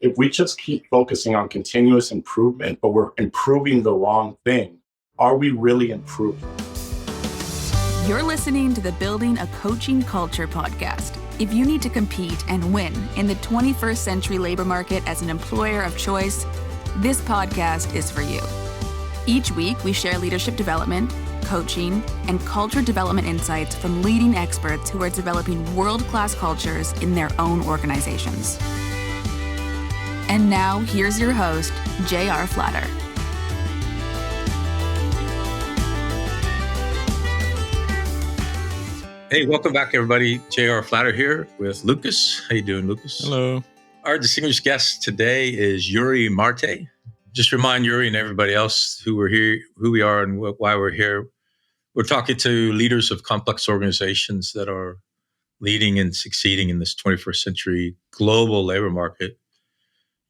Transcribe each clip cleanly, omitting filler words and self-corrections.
if we just keep focusing on continuous improvement, but we're improving the wrong thing, are we really improving? You're listening to the Building a Coaching Culture podcast. If you need to compete and win in the 21st century labor market as an employer of choice, this podcast is for you. Each week, we share leadership development, coaching, and culture development insights from leading experts who are developing world-class cultures in their own organizations. And now, here's your host, J.R. Flatter. Hey, welcome back, everybody. J.R. Flatter here with Lucas. How you doing, Lucas? Hello. Our distinguished guest today is Eury Marte. Just remind Eury and everybody else who we're here, who we are, and why we're here. We're talking to leaders of complex organizations that are leading and succeeding in this 21st century global labor market.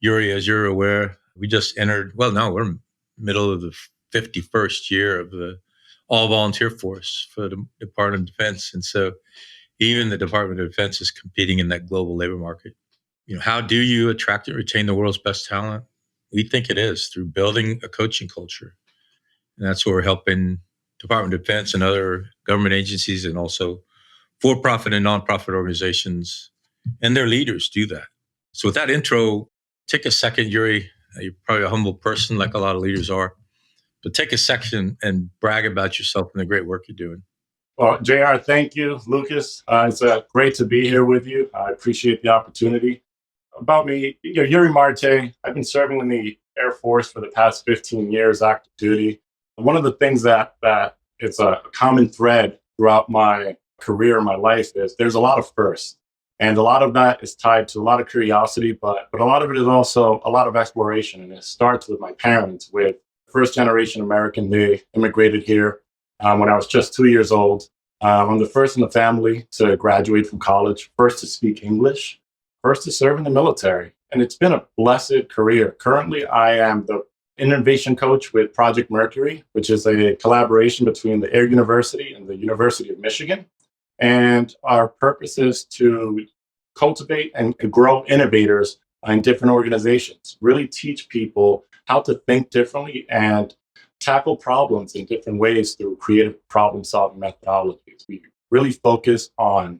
Eury, as you're aware, we just entered, we're middle of the 51st year of the all-volunteer force for the Department of Defense. And so even the Department of Defense is competing in that global labor market. You know, how do you attract and retain the world's best talent? We think it is through building a coaching culture. And that's where we're helping Department of Defense and other government agencies and also for-profit and nonprofit organizations and their leaders do that. So with that intro, take a second, Eury. You're probably a humble person like a lot of leaders are, but take a second and brag about yourself and the great work you're doing. Well, JR, thank you, Lucas. It's great to be here with you. I appreciate the opportunity. About me, Eury Marte. I've been serving in the Air Force for the past 15 years, active duty. One of the things that it's a common thread throughout my career, my life, is there's a lot of firsts. And a lot of that is tied to a lot of curiosity, but a lot of it is also a lot of exploration. And it starts with my parents, with first generation American. They immigrated here when I was just 2 years old. I'm the first in the family to graduate from college, first to speak English, first to serve in the military. And it's been a blessed career. Currently, I am the innovation coach with Project Mercury, which is a collaboration between the Air University and the University of Michigan. And our purpose is to cultivate and grow innovators in different organizations, really teach people how to think differently and tackle problems in different ways through creative problem-solving methodologies. We really focus on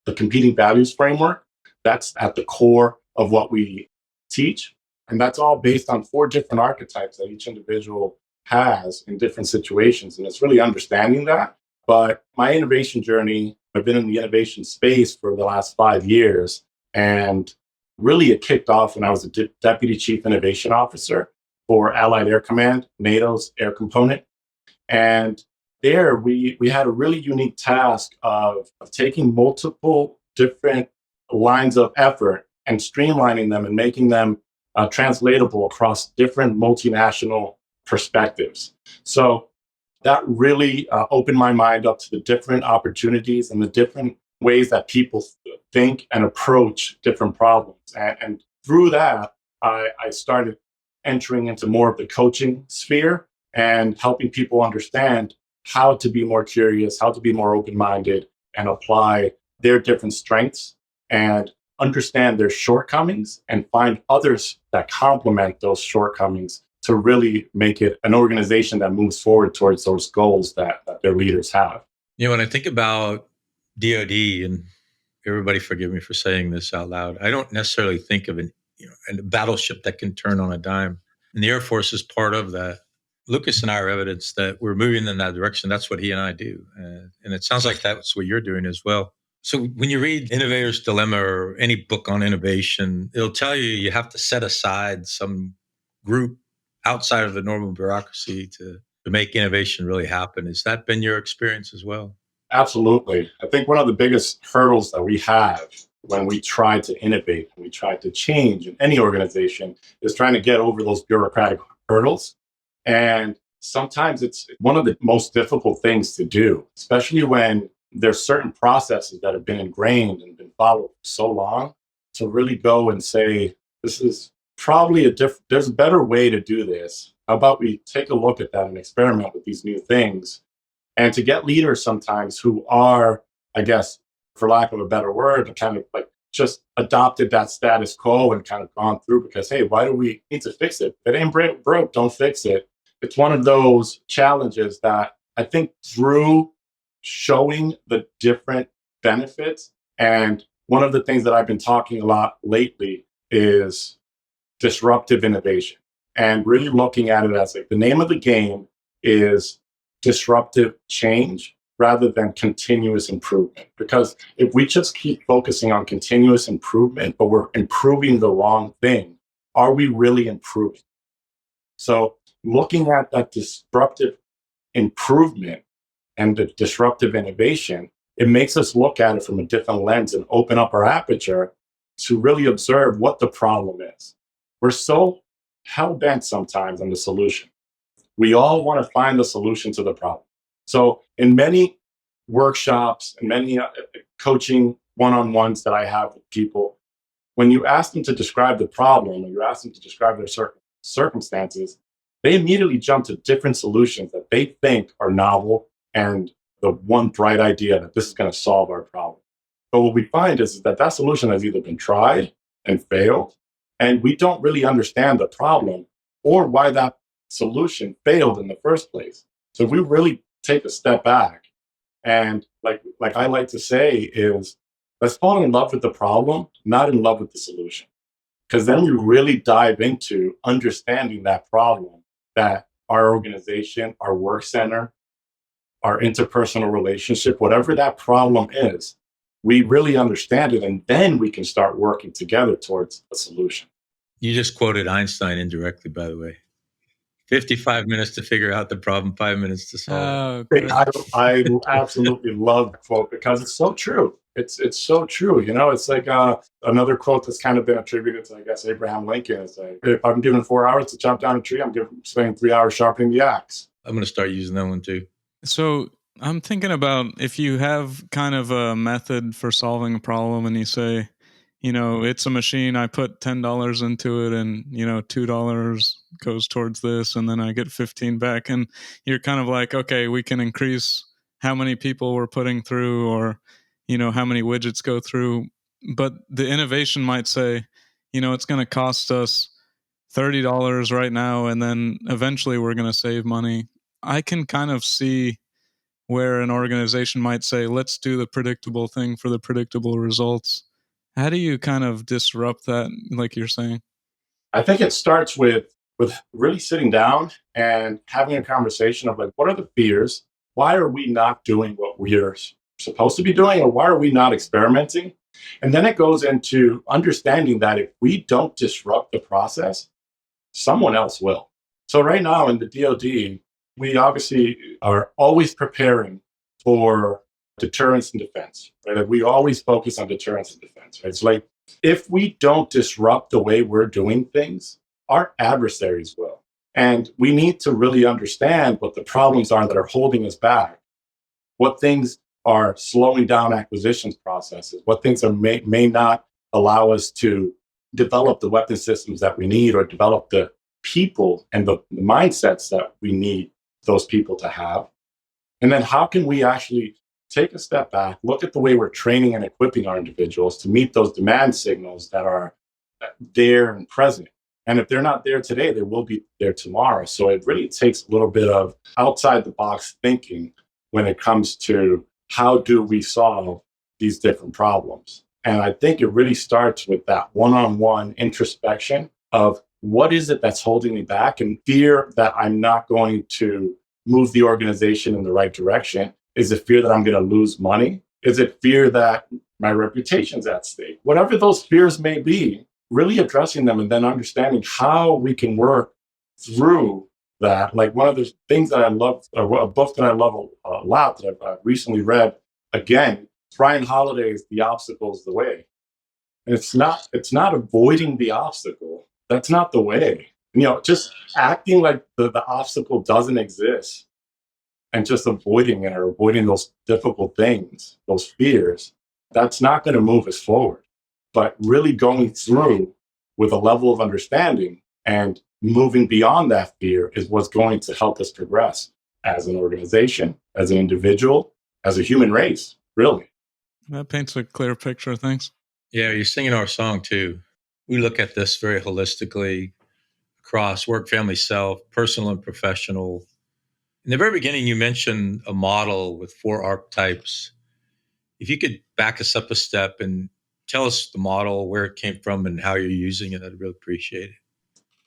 the competing values framework. That's at the core of what we teach. And that's all based on 4 different archetypes that each individual has in different situations. And it's really understanding that. But my innovation journey, I've been in the innovation space for the last 5 years. And really it kicked off when I was a Deputy Chief Innovation Officer for Allied Air Command, NATO's air component. And there we had a really unique task of taking multiple different lines of effort and streamlining them and making them translatable across different multinational perspectives. So that really opened my mind up to the different opportunities and the different ways that people think and approach different problems. And through that, I started entering into more of the coaching sphere and helping people understand how to be more curious, how to be more open-minded, and apply their different strengths and understand their shortcomings and find others that complement those shortcomings to really make it an organization that moves forward towards those goals that their leaders have. You know, when I think about DoD, and everybody forgive me for saying this out loud, I don't necessarily think of a battleship that can turn on a dime. And the Air Force is part of that. Lucas and I are evidence that we're moving in that direction. That's what he and I do. And it sounds like that's what you're doing as well. So when you read Innovator's Dilemma or any book on innovation, it'll tell you have to set aside some group outside of the normal bureaucracy to make innovation really happen. Has that been your experience as well? Absolutely. I think one of the biggest hurdles that we have when we try to innovate, when we try to change in any organization, is trying to get over those bureaucratic hurdles. And sometimes it's one of the most difficult things to do, especially when there's certain processes that have been ingrained and been followed for so long, to really go and say, this is probably there's a better way to do this. How about we take a look at that and experiment with these new things? And to get leaders sometimes who are, I guess, for lack of a better word, kind of like just adopted that status quo and kind of gone through because, hey, why do we need to fix it? If it ain't broke, don't fix it. It's one of those challenges that I think through showing the different benefits, and one of the things that I've been talking a lot lately is disruptive innovation, and really looking at it as like the name of the game is disruptive change rather than continuous improvement. Because if we just keep focusing on continuous improvement, but we're improving the wrong thing, are we really improving? So looking at that disruptive improvement and the disruptive innovation, it makes us look at it from a different lens and open up our aperture to really observe what the problem is. We're so hell-bent sometimes on the solution. We all want to find the solution to the problem. So in many workshops and many coaching one-on-ones that I have with people, when you ask them to describe the problem, or you ask them to describe their circumstances, they immediately jump to different solutions that they think are novel and the one bright idea that this is going to solve our problem. But what we find is that that solution has either been tried and failed, and we don't really understand the problem or why that solution failed in the first place. So if we really take a step back and like I like to say is, let's fall in love with the problem, not in love with the solution. Because then we really dive into understanding that problem that our organization, our work center, our interpersonal relationship, whatever that problem is, we really understand it. And then we can start working together towards a solution. You just quoted Einstein indirectly, by the way. 55 minutes to figure out the problem, 5 minutes to solve it. I absolutely love the quote because it's so true. It's so true. You know, it's like another quote that's kind of been attributed to, I guess, Abraham Lincoln. It's like, if I'm given 4 hours to chop down a tree, I'm spending 3 hours sharpening the axe. I'm going to start using that one too. So I'm thinking about if you have kind of a method for solving a problem and you say, you know, it's a machine, I put $10 into it and, you know, $2 goes towards this and then I get 15 back. And you're kind of like, okay, we can increase how many people we're putting through or, you know, how many widgets go through. But the innovation might say, you know, it's going to cost us $30 right now and then eventually we're going to save money. I can kind of see where an organization might say, let's do the predictable thing for the predictable results. How do you kind of disrupt that, like you're saying? I think it starts with really sitting down and having a conversation of like, what are the fears? Why are we not doing what we're supposed to be doing? Or why are we not experimenting? And then it goes into understanding that if we don't disrupt the process, someone else will. So right now in the DoD, we obviously are always preparing for deterrence and defense, right? We always focus on deterrence and defense, right? It's like, if we don't disrupt the way we're doing things, our adversaries will. And we need to really understand what the problems are that are holding us back, what things are slowing down acquisitions processes, what things may not allow us to develop the weapon systems that we need or develop the people and the mindsets that we need those people to have. And then how can we actually take a step back, look at the way we're training and equipping our individuals to meet those demand signals that are there and present. And if they're not there today, they will be there tomorrow. So it really takes a little bit of outside the box thinking when it comes to how do we solve these different problems. And I think it really starts with that one-on-one introspection of what is it that's holding me back, and fear that I'm not going to move the organization in the right direction. Is it fear that I'm going to lose money? Is it fear that my reputation's at stake? Whatever those fears may be, really addressing them and then understanding how we can work through that. Like one of the things that I love, or a book that I love a lot that I've recently read, again, Ryan Holiday's The Obstacle is the Way. And it's not avoiding the obstacle. That's not the way. You know, just acting like the obstacle doesn't exist and just avoiding it or avoiding those difficult things, those fears, that's not going to move us forward. But really going through with a level of understanding and moving beyond that fear is what's going to help us progress as an organization, as an individual, as a human race, really. That paints a clear picture. Thanks. Yeah, you're singing our song too. We look at this very holistically across work, family, self, personal and professional. In the very beginning, you mentioned a model with 4 archetypes. If you could back us up a step and tell us the model, where it came from, and how you're using it, I'd really appreciate it.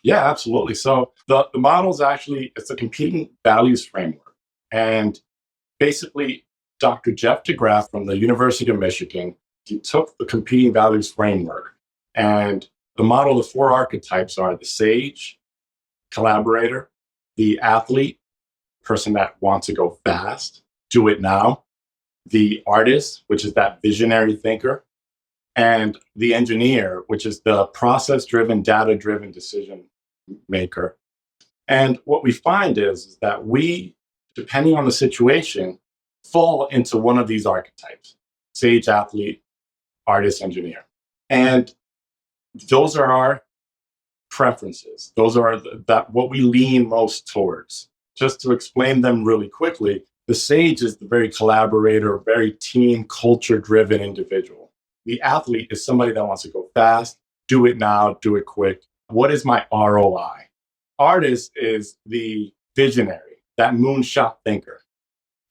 Yeah, absolutely. So the model is actually, it's a competing values framework. And basically, Dr. Jeff DeGraff from the University of Michigan, he took the competing values framework, and the model, the 4 archetypes are the sage, collaborator, the athlete, person that wants to go fast, do it now, the artist, which is that visionary thinker, and the engineer, which is the process driven, data driven decision maker. And what we find is that we, depending on the situation, fall into one of these archetypes: sage, athlete, artist, engineer. And those are our preferences. Those are that what we lean most towards. Just to explain them really quickly, the sage is the very collaborator, very team culture driven individual. The athlete is somebody that wants to go fast, do it now, do it quick. What is my ROI? Artist is the visionary, that moonshot thinker.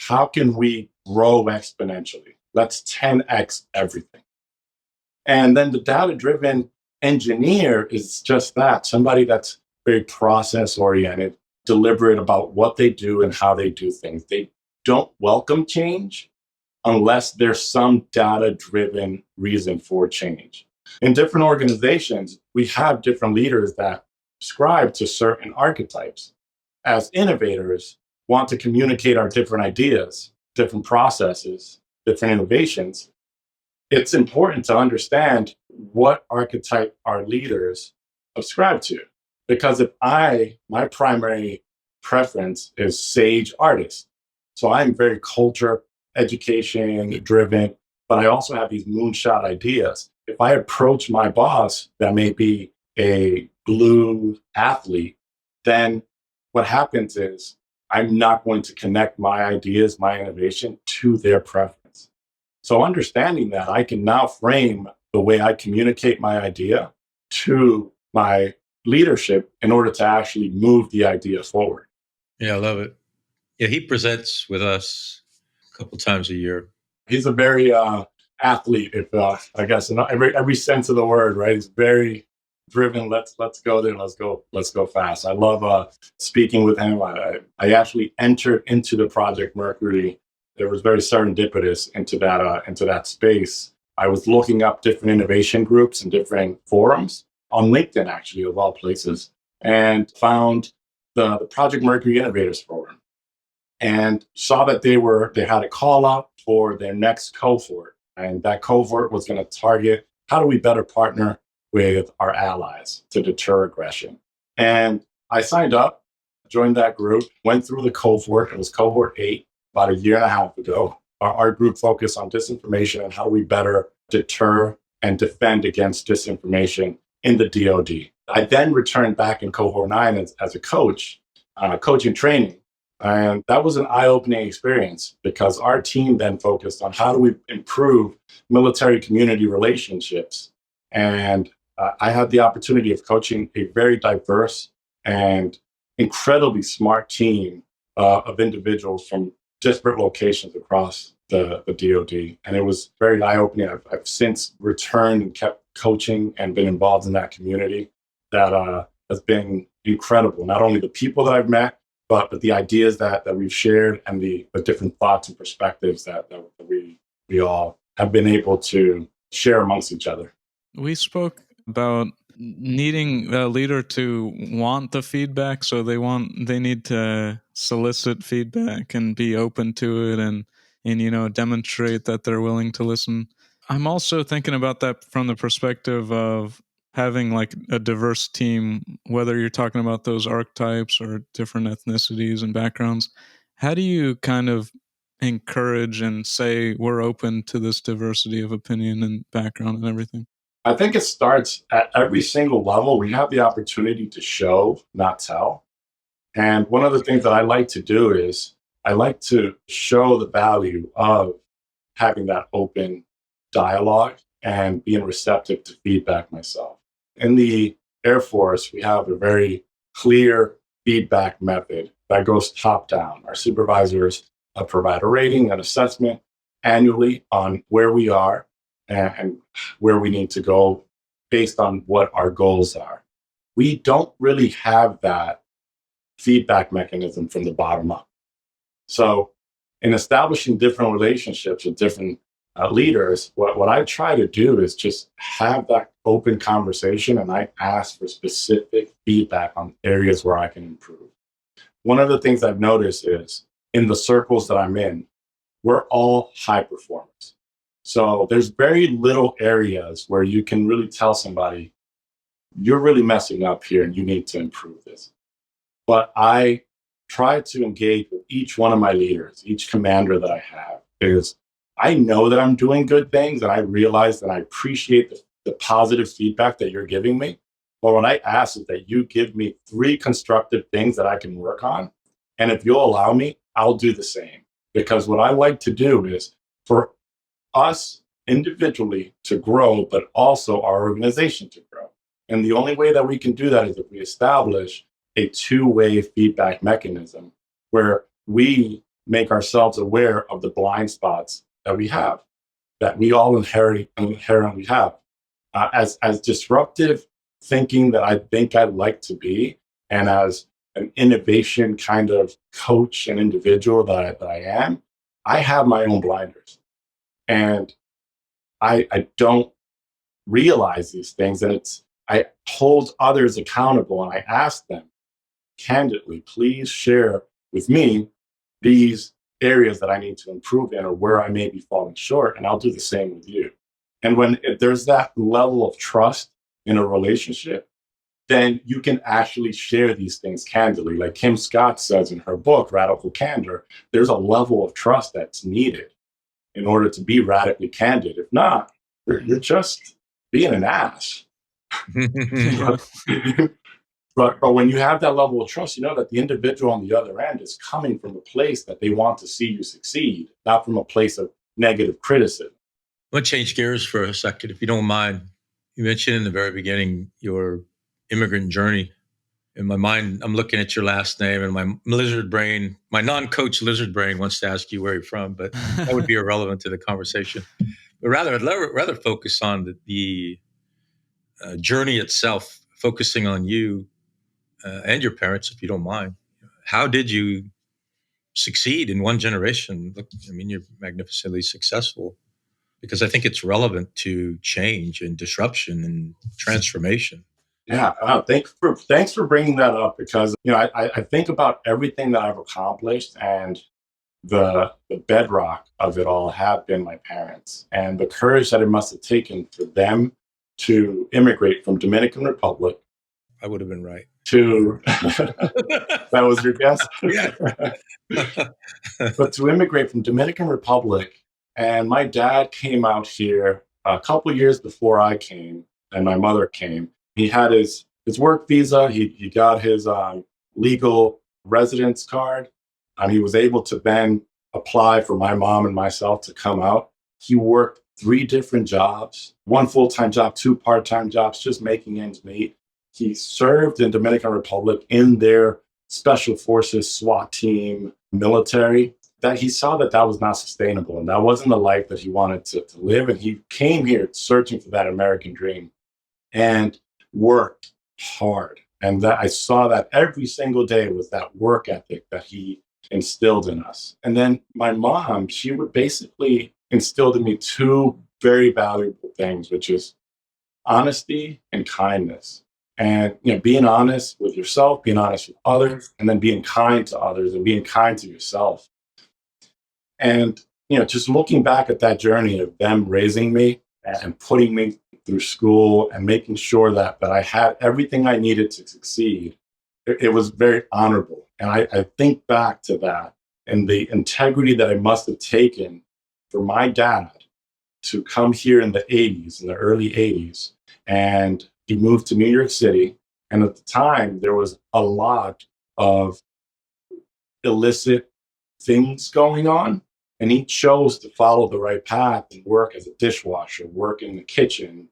How can we grow exponentially? Let's 10x everything. And then the data driven engineer is just that, somebody that's very process oriented, deliberate about what they do and how they do things. They don't welcome change unless there's some data driven reason for change. In different organizations, we have different leaders that subscribe to certain archetypes. As innovators, want to communicate our different ideas, different processes, different innovations. It's important to understand what archetype our leaders subscribe to. Because if my primary preference is sage artist, so I'm very culture, education driven, but I also have these moonshot ideas. If I approach my boss that may be a blue athlete, then what happens is I'm not going to connect my ideas, my innovation to their preference. So understanding that, I can now frame the way I communicate my idea to my leadership in order to actually move the idea forward. Yeah, I love it. Yeah, he presents with us a couple times a year. He's a very athlete, if I guess in every sense of the word, right? He's very driven. Let's go there. Let's go fast. I love speaking with him. I actually entered into the Project Mercury. It was very serendipitous into that space. I was looking up different innovation groups and different forums on LinkedIn, actually, of all places, and found the Project Mercury Innovators Forum, and saw that they had a call out for their next cohort, and that cohort was going to target how do we better partner with our allies to deter aggression. And I signed up, joined that group, went through the cohort. It was cohort 8 about a year and a half ago. Our group focused on disinformation and how we better deter and defend against disinformation in the DoD. I then returned back in cohort 9 as a coach, coaching training. And that was an eye-opening experience because our team then focused on how do we improve military community relationships. And I had the opportunity of coaching a very diverse and incredibly smart team of individuals from disparate locations across the DoD. And it was very eye-opening. I've since returned and kept coaching and been involved in that community. That has been incredible. Not only the people that I've met, but the ideas that we've shared and the different thoughts and perspectives that we all have been able to share amongst each other. We spoke about needing a leader to want the feedback, so they need to solicit feedback and be open to it and demonstrate that they're willing to listen. I'm also thinking about that from the perspective of having like a diverse team, whether you're talking about those archetypes or different ethnicities and backgrounds. How do you kind of encourage and say we're open to this diversity of opinion and background and everything? I think it starts at every single level. We have the opportunity to show, not tell. And one of the things that I like to do is I like to show the value of having that open dialogue and being receptive to feedback myself. In the Air Force, we have a very clear feedback method that goes top down. Our supervisors provide a rating and assessment annually on where we are and where we need to go based on what our goals are. We don't really have that feedback mechanism from the bottom up. So, in establishing different relationships with different leaders, what I try to do is just have that open conversation, and I ask for specific feedback on areas where I can improve. One of the things I've noticed is in the circles that I'm in, we're all high performers. So there's very little areas where you can really tell somebody, you're really messing up here and you need to improve this. But I try to engage with each one of my leaders, each commander that I have, because I know that I'm doing good things and I realize that I appreciate the positive feedback that you're giving me. But what I ask is that you give me 3 constructive things that I can work on. And if you'll allow me, I'll do the same. Because what I like to do is for us individually to grow, but also our organization to grow. And the only way that we can do that is if we establish a 2-way feedback mechanism where we make ourselves aware of the blind spots that we have, that we all inherently have. As disruptive thinking that I think I'd like to be, and as an innovation kind of coach and individual that I am, I have my own blinders. And I don't realize these things. And I hold others accountable and I ask them candidly, please share with me these areas that I need to improve in or where I may be falling short. And I'll do the same with you. And when there's that level of trust in a relationship, then you can actually share these things candidly. Like Kim Scott says in her book, Radical Candor, there's a level of trust that's needed in order to be radically candid. If not, you're just being an ass. But when you have that level of trust, you know that the individual on the other end is coming from a place that they want to see you succeed, not from a place of negative criticism. I'm going to change gears for a second, if you don't mind. You mentioned in the very beginning your immigrant journey. In my mind, I'm looking at your last name, and my lizard brain, my non-coach lizard brain, wants to ask you where you're from, but that would be irrelevant to the conversation. But I'd rather focus on the journey itself, focusing on you and your parents, if you don't mind. How did you succeed in one generation? Look, I mean, you're magnificently successful, because I think it's relevant to change and disruption and transformation. Yeah, thanks for bringing that up, because I think about everything that I've accomplished, and the bedrock of it all have been my parents, and the courage that it must have taken for them to immigrate from Dominican Republic. I would have been right. To that was your guess? Yeah. But to immigrate from Dominican Republic, and my dad came out here a couple years before I came, and my mother came. He had his work visa. He got his legal residence card, and he was able to then apply for my mom and myself to come out. He worked 3 different jobs, 1 full-time job, 2 part-time jobs, just making ends meet. He served in Dominican Republic in their special forces, SWAT team, military. That he saw that was not sustainable, and that wasn't the life that he wanted to live. And he came here searching for that American dream and worked hard. And that I saw that every single day was that work ethic that he instilled in us. And then my mom, she would basically instilled in me 2 very valuable things, which is honesty and kindness. And being honest with yourself, being honest with others, and then being kind to others and being kind to yourself. And just looking back at that journey of them raising me and putting me through school and making sure that I had everything I needed to succeed, it was very honorable. And I think back to that and the integrity that I must have taken for my dad to come here in the early 80s, and he moved to New York City. And at the time, there was a lot of illicit things going on. And he chose to follow the right path and work as a dishwasher, work in the kitchen,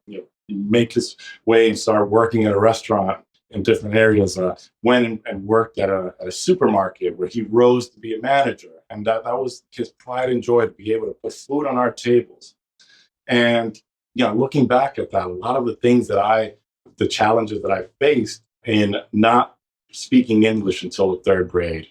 make his way and start working at a restaurant in different areas. Went and worked at a supermarket where he rose to be a manager. And that was his pride and joy to be able to put food on our tables. And, looking back at that, a lot of the challenges that I faced in not speaking English until the third grade,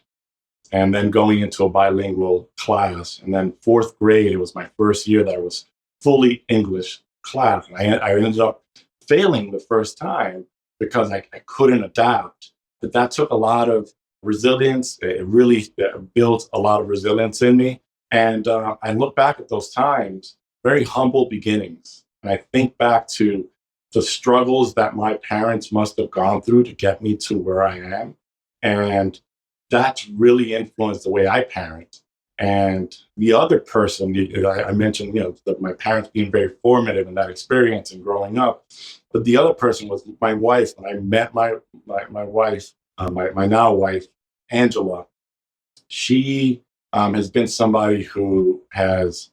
and then going into a bilingual class. And then fourth grade, it was my first year that I was fully English class. And I ended up failing the first time because I couldn't adapt. But that took a lot of resilience. It really built a lot of resilience in me. And I look back at those times, very humble beginnings. And I think back to the struggles that my parents must have gone through to get me to where I am. And that's really influenced the way I parent. And the other person, I mentioned, my parents being very formative in that experience and growing up. But the other person was my wife. When I met my wife, my now wife, Angela, she has been somebody who has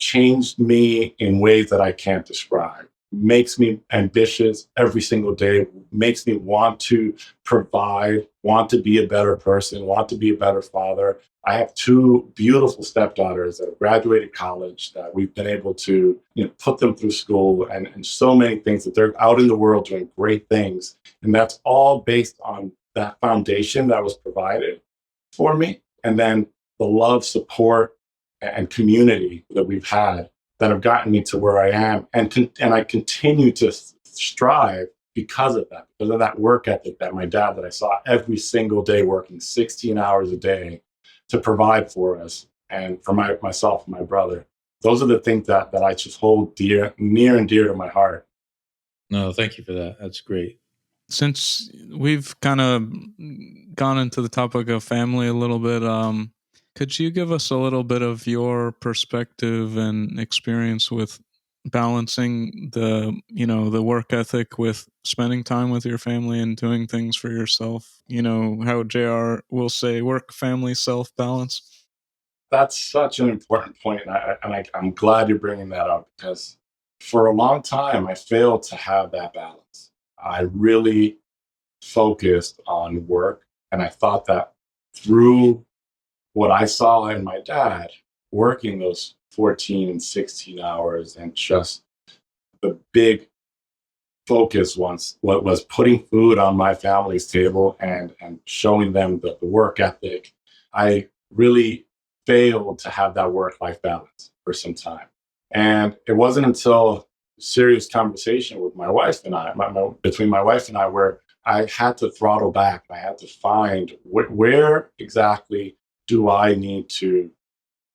changed me in ways that I can't describe. Makes me ambitious every single day, makes me want to provide, want to be a better person, want to be a better father. I have two beautiful stepdaughters that have graduated college, that we've been able to put them through school and so many things, that they're out in the world doing great things. And that's all based on that foundation that was provided for me. And then the love, support, and community that we've had that have gotten me to where I am. And I continue to strive because of that work ethic that my dad, that I saw every single day working 16 hours a day to provide for us and for myself and my brother. Those are the things that I just hold near and dear to my heart. No, thank you for that. That's great. Since we've kind of gone into the topic of family a little bit, could you give us a little bit of your perspective and experience with balancing the work ethic with spending time with your family and doing things for yourself? How JR will say work, family, self balance. That's such an important point. And I'm glad you're bringing that up, because for a long time, I failed to have that balance. I really focused on work. And I thought that through what I saw in my dad working those 14 and 16 hours, and just the big focus was putting food on my family's table and showing them the work ethic, I really failed to have that work-life balance for some time. And it wasn't until serious conversation with my wife and I, between my wife and I, where I had to throttle back. I had to find where exactly do I need to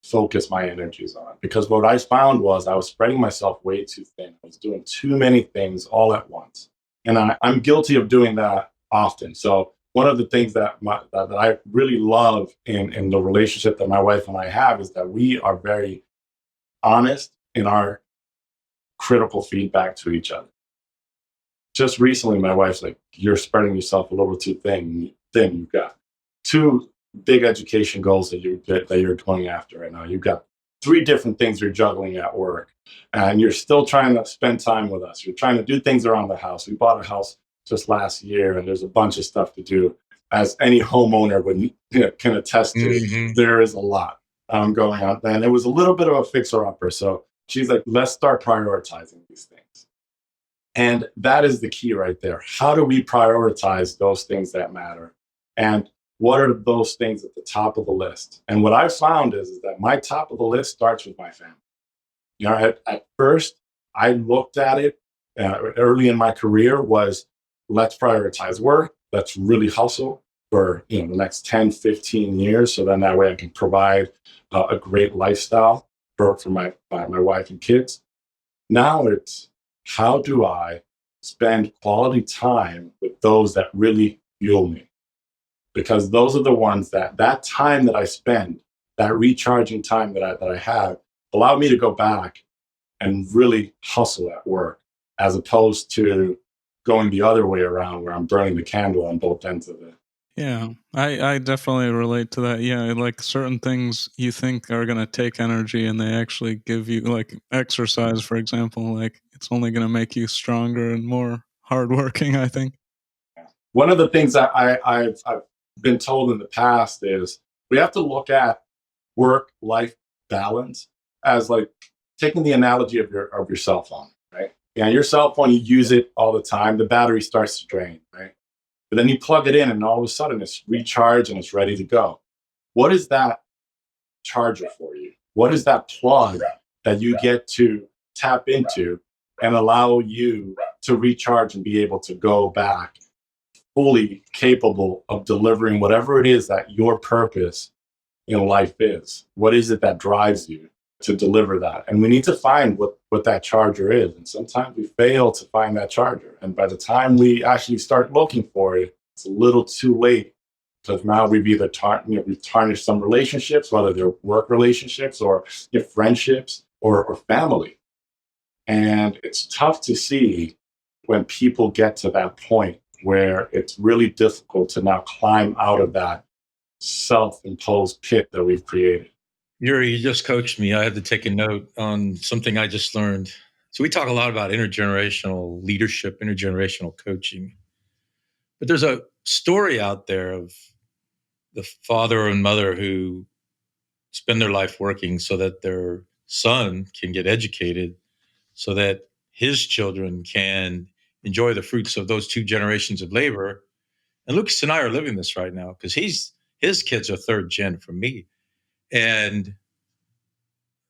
focus my energies on? Because what I found was I was spreading myself way too thin. I was doing too many things all at once. And I'm guilty of doing that often. So one of the things that I really love in the relationship that my wife and I have is that we are very honest in our critical feedback to each other. Just recently, my wife's like, "You're spreading yourself a little too thin. You've got two big education goals that you're going after right now. You've got 3 different things you're juggling at work, and you're still trying to spend time with us. You're trying to do things around the house. We bought a house just last year, and there's a bunch of stuff to do. As any homeowner can attest to, there is a lot going on. And it was a little bit of a fixer-upper. So she's like, let's start prioritizing these things. And that is the key right there. How do we prioritize those things that matter? And what are those things at the top of the list? And what I found is that my top of the list starts with my family. At first, I looked at it early in my career was, let's prioritize work. Let's really hustle for the next 10, 15 years. So then that way I can provide a great lifestyle for my wife and kids. Now it's, how do I spend quality time with those that really fuel me? Because those are the ones that time that I spend, that recharging time that I have, allowed me to go back and really hustle at work, as opposed to going the other way around where I'm burning the candle on both ends of it. Yeah, I definitely relate to that. Yeah, like certain things you think are going to take energy and they actually give you, like exercise, for example, like it's only going to make you stronger and more hardworking, I think. One of the things that I've been told in the past is we have to look at work-life balance as like taking the analogy of your cell phone, right? Yeah, your cell phone, you use it all the time, the battery starts to drain, right? But then you plug it in and all of a sudden it's recharged and it's ready to go. What is that charger for you? What is that plug that you get to tap into and allow you to recharge and be able to go back fully capable of delivering whatever it is that your purpose in life is? What is it that drives you to deliver that? And we need to find what that charger is. And sometimes we fail to find that charger. And by the time we actually start looking for it, it's a little too late, because now we've either we've tarnished some relationships, whether they're work relationships or friendships or family. And it's tough to see when people get to that point where it's really difficult to now climb out of that self-imposed pit that we've created. Eury, you just coached me. I had to take a note on something I just learned. So we talk a lot about intergenerational leadership, intergenerational coaching. But there's a story out there of the father and mother who spend their life working so that their son can get educated, so that his children can enjoy the fruits of those two generations of labor. And Lucas and I are living this right now because his kids are third gen from me. And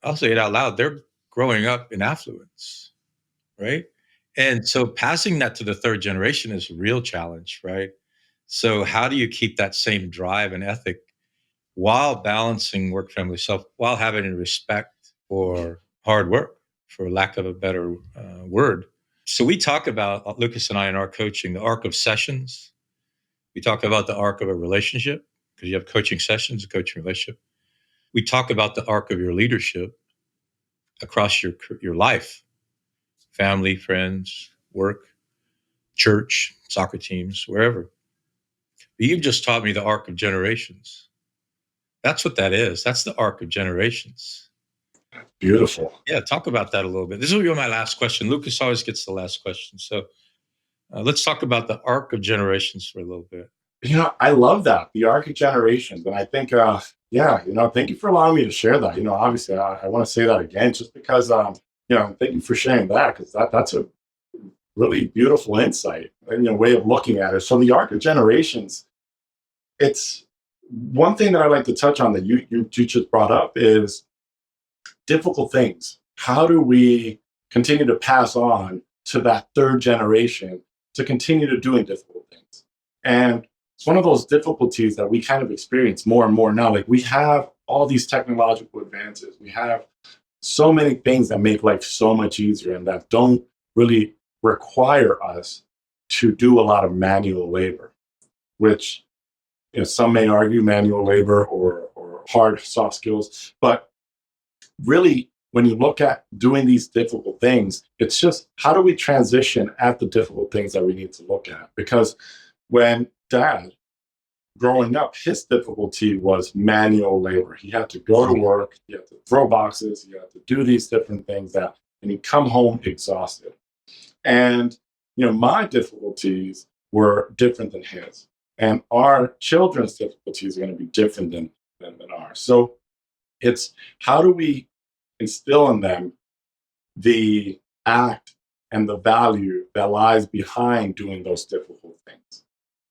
I'll say it out loud, they're growing up in affluence, right? And so passing that to the third generation is a real challenge, right? So how do you keep that same drive and ethic while balancing work, family, self, while having respect for hard work, for lack of a better word? So we talk about, Lucas and I in our coaching, the arc of sessions. We talk about the arc of a relationship, because you have coaching sessions, a coaching relationship. We talk about the arc of your leadership across your life, family, friends, work, church, soccer teams, wherever. But you've just taught me the arc of generations. That's what that is. That's the arc of generations. Beautiful. Yeah, talk about that a little bit. This will be my last question. Lucas always gets the last question. So let's talk about the arc of generations for a little bit. I love that, the arc of generations. And I think, thank you for allowing me to share that. Obviously, I want to say that again, just because, thank you for sharing that, because that's a really beautiful insight and way of looking at it. So the arc of generations, it's one thing that I like to touch on that you just brought up is difficult things. How do we continue to pass on to that third generation to continue to doing difficult things? And it's one of those difficulties that we kind of experience more and more now. Like, we have all these technological advances. We have so many things that make life so much easier and that don't really require us to do a lot of manual labor, which some may argue manual labor or hard soft skills. But really, when you look at doing these difficult things, it's just how do we transition at the difficult things that we need to look at? Because when Dad, growing up, his difficulty was manual labor. He had to go to work, he had to throw boxes, he had to do these different things and he'd come home exhausted. And, my difficulties were different than his. And our children's difficulties are going to be different than ours. So it's how do we instill in them the act and the value that lies behind doing those difficult things?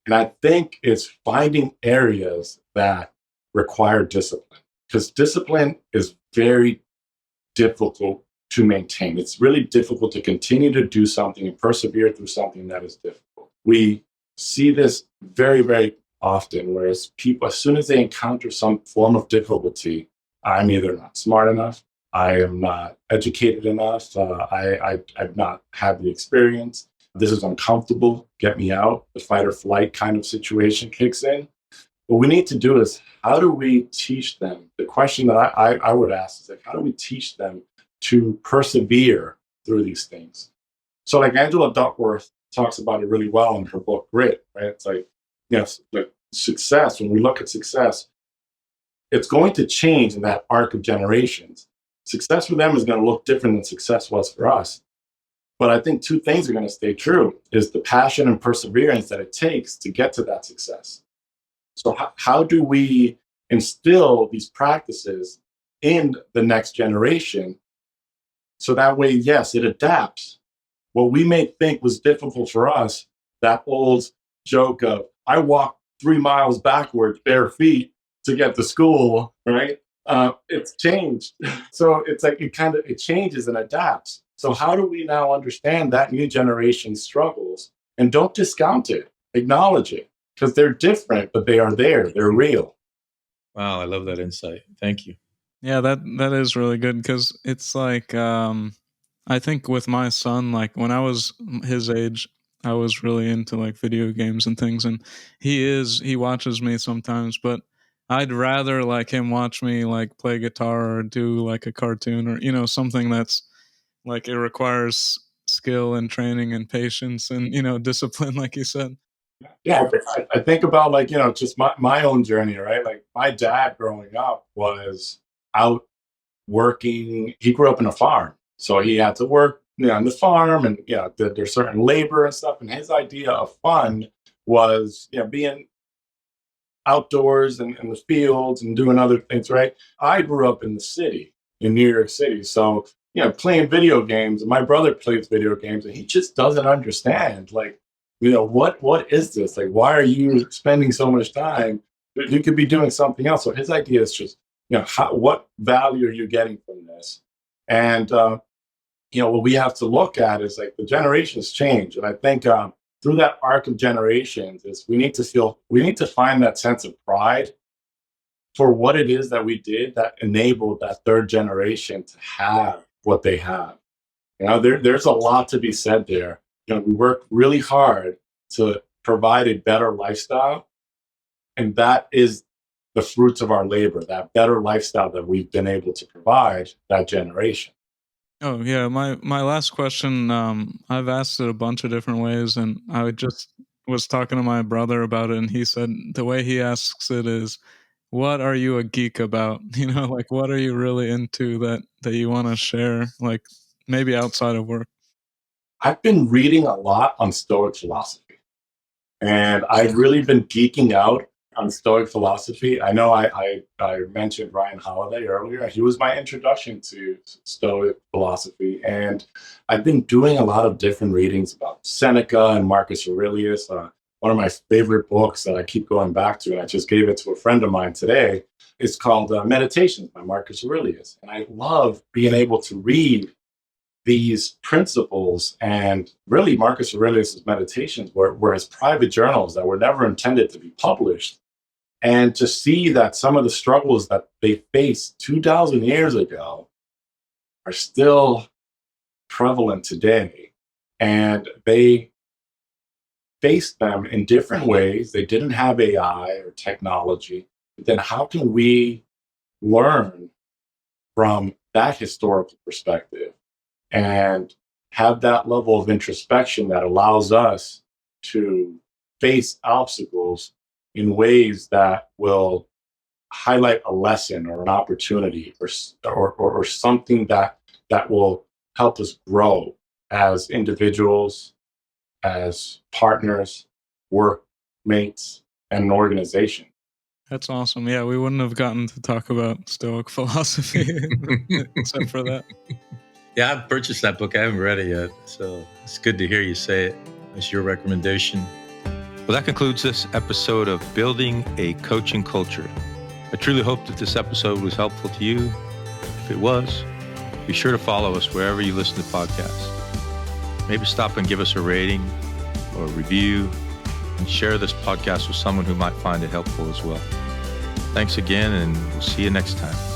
And I think it's finding areas that require discipline, because discipline is very difficult to maintain. It's really difficult to continue to do something and persevere through something that is difficult. We see this very, very often, whereas people, as soon as they encounter some form of difficulty, I'm either not smart enough, I am not educated enough, I've not had the experience, this is uncomfortable, get me out. The fight or flight kind of situation kicks in. What we need to do is, how do we teach them? The question that I would ask is, like, how do we teach them to persevere through these things? So like Angela Duckworth talks about it really well in her book, Grit, right? It's like, like success, when we look at success, it's going to change in that arc of generations. Success for them is going to look different than success was for us. But I think two things are going to stay true is the passion and perseverance that it takes to get to that success. So how do we instill these practices in the next generation so that way, yes, it adapts. What we may think was difficult for us, that old joke of, I walked 3 miles backwards, bare feet, to get to school, right? It's changed. So it's like it changes and adapts. So how do we now understand that new generation's struggles and don't discount it, acknowledge it, because they're different, but they are there, they're real. Wow, I love that insight. Thank you. Yeah, that is really good because it's like I think with my son, like when I was his age, I was really into like video games and things, and he watches me sometimes, but I'd rather like him watch me like play guitar or do like a cartoon or something that's like it requires skill and training and patience and discipline, like you said. Yeah, I think about like, just my own journey, right? Like my dad growing up was out working. He grew up in a farm. So he had to work on the farm and, there's certain labor and stuff. And his idea of fun was, being outdoors and in the fields and doing other things, right? I grew up in the city, in New York City. So, playing video games, and my brother plays video games and he just doesn't understand, like, what is this? Like, why are you spending so much time? You could be doing something else. So his idea is just, what value are you getting from this? And, what we have to look at is like the generations change. And I think through that arc of generations is we need to find that sense of pride for what it is that we did that enabled that third generation to have what they have. There's a lot to be said there. We work really hard to provide a better lifestyle, and that is the fruits of our labor, that better lifestyle that we've been able to provide that generation. Oh yeah, my last question, I've asked it a bunch of different ways, and I just was talking to my brother about it, and he said the way he asks it is, what are you a geek about? Like what are you really into that you want to share, like maybe outside of work? I've been reading a lot on Stoic philosophy, and I've really been geeking out on Stoic philosophy. I know I mentioned Ryan Holiday earlier. He was my introduction to Stoic philosophy, and I've been doing a lot of different readings about Seneca and Marcus Aurelius. One of my favorite books that I keep going back to, and I just gave it to a friend of mine today, is called Meditations by Marcus Aurelius. And I love being able to read these principles, and really Marcus Aurelius' meditations were his private journals that were never intended to be published. And to see that some of the struggles that they faced 2,000 years ago are still prevalent today. And they faced them in different ways. They didn't have AI or technology. But then how can we learn from that historical perspective and have that level of introspection that allows us to face obstacles in ways that will highlight a lesson or an opportunity or something that will help us grow as individuals, as partners, workmates, and an organization. That's awesome. Yeah, we wouldn't have gotten to talk about Stoic philosophy except for that. Yeah, I've purchased that book. I haven't read it yet, so it's good to hear you say it. It's your recommendation. Well, that concludes this episode of Building a Coaching Culture. I truly hope that this episode was helpful to you. If it was, be sure to follow us wherever you listen to podcasts. Maybe stop and give us a rating or a review, and share this podcast with someone who might find it helpful as well. Thanks again, and we'll see you next time.